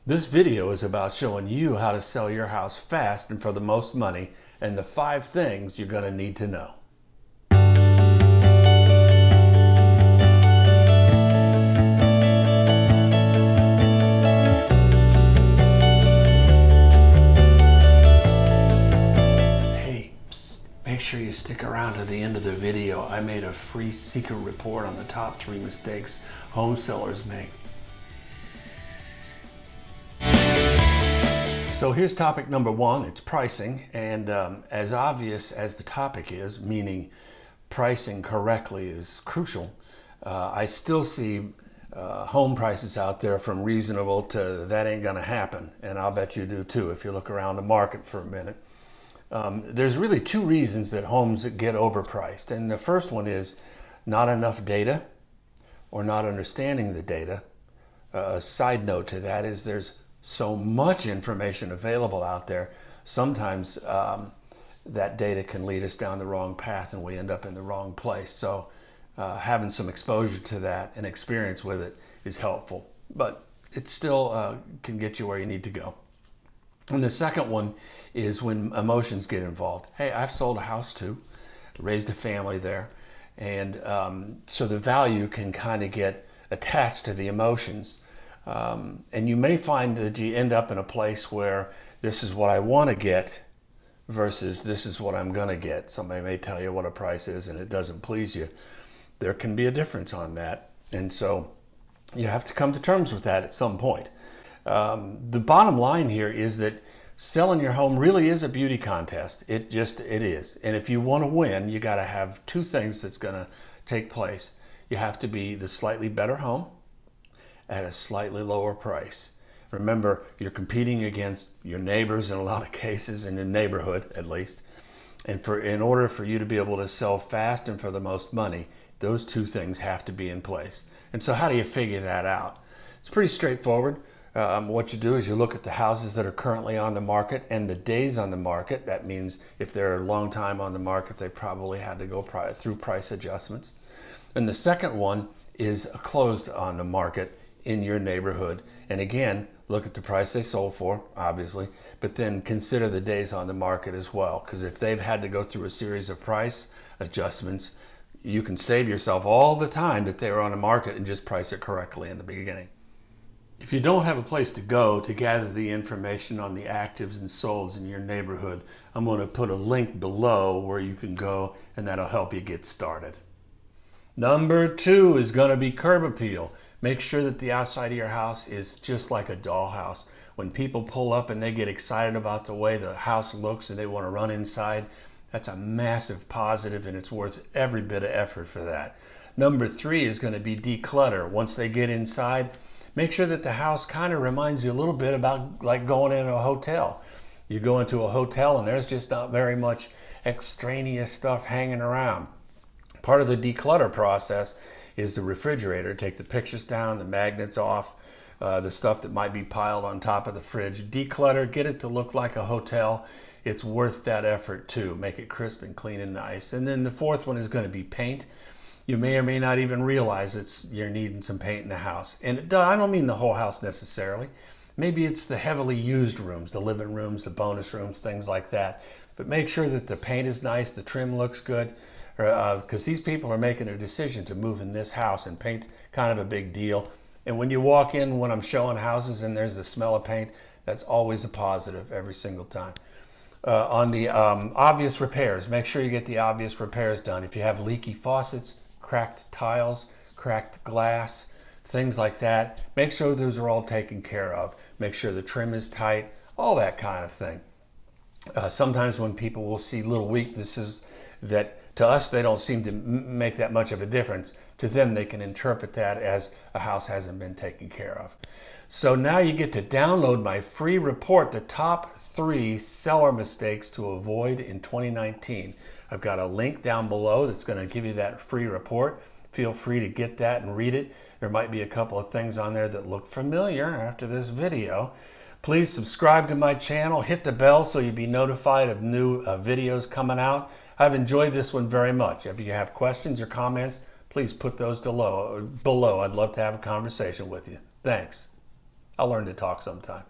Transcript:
This video is about showing you how to sell your house fast and for the most money, and the 5 things you're going to need to know. Hey, make sure you stick around to the end of the video. I made a free secret report on the top 3 mistakes home sellers make. So here's topic number 1, it's pricing, and as obvious as the topic is, meaning pricing correctly is crucial, I still see home prices out there from reasonable to that ain't gonna happen, and I'll bet you do too if you look around the market for a minute. There's really 2 reasons that homes get overpriced, and the first one is not enough data or not understanding the data. A side note to that is there's so much information available out there, sometimes that data can lead us down the wrong path and we end up in the wrong place. So having some exposure to that and experience with it is helpful, but it still can get you where you need to go. And the second one is when emotions get involved. Hey, I've sold a house too, raised a family there, and so the value can kind of get attached to the emotions. And you may find that you end up in a place where this is what I want to get versus this is what I'm going to get. Somebody may tell you what a price is and it doesn't please you. There can be a difference on that. And so you have to come to terms with that at some point. The bottom line here is that selling your home really is a beauty contest. It is. And if you want to win, you got to have 2 things that's going to take place. You have to be the slightly better home at a slightly lower price. Remember, you're competing against your neighbors in a lot of cases, in your neighborhood at least. And in order for you to be able to sell fast and for the most money, those 2 things have to be in place. And so how do you figure that out? It's pretty straightforward. What you do is you look at the houses that are currently on the market and the days on the market. That means if they're a long time on the market, they probably had to go through price adjustments. And the second one is closed on the market in your neighborhood. And again, look at the price they sold for, obviously, but then consider the days on the market as well, because if they've had to go through a series of price adjustments, you can save yourself all the time that they were on the market and just price it correctly in the beginning. If you don't have a place to go to gather the information on the actives and solds in your neighborhood, I'm going to put a link below where you can go, and that'll help you get started. Number 2 is going to be curb appeal. Make sure that the outside of your house is just like a dollhouse. When people pull up and they get excited about the way the house looks and they want to run inside, that's a massive positive, and it's worth every bit of effort for that. Number 3 is going to be declutter. Once they get inside, make sure that the house kind of reminds you a little bit about like going into a hotel. You go into a hotel and there's just not very much extraneous stuff hanging around. Part of the declutter process is the refrigerator. Take the pictures down, the magnets off, the stuff that might be piled on top of the fridge. Declutter, get it to look like a hotel. It's worth that effort too. Make it crisp and clean and nice. And then the 4th one is going to be paint. You may or may not even realize you're needing some paint in the house. And I don't mean the whole house necessarily. Maybe it's the heavily used rooms, the living rooms, the bonus rooms, things like that. But make sure that the paint is nice, the trim looks good, because these people are making a decision to move in this house, and paint's kind of a big deal. And when you walk in, when I'm showing houses and there's the smell of paint, that's always a positive every single time. On the obvious repairs, make sure you get the obvious repairs done. If you have leaky faucets, cracked tiles, cracked glass, things like that, make sure those are all taken care of. Make sure the trim is tight, all that kind of thing. Sometimes when people will see little weaknesses that to us they don't seem to make that much of a difference, to them they can interpret that as a house hasn't been taken care of. So now you get to download my free report, the top 3 seller mistakes to avoid in 2019. I've got a link down below that's going to give you that free report. Feel free to get that and read it. There might be a couple of things on there that look familiar after this video. Please subscribe to my channel, hit the bell so you'll be notified of new videos coming out. I've enjoyed this one very much. If you have questions or comments, please put those below. I'd love to have a conversation with you. Thanks. I'll learn to talk sometime.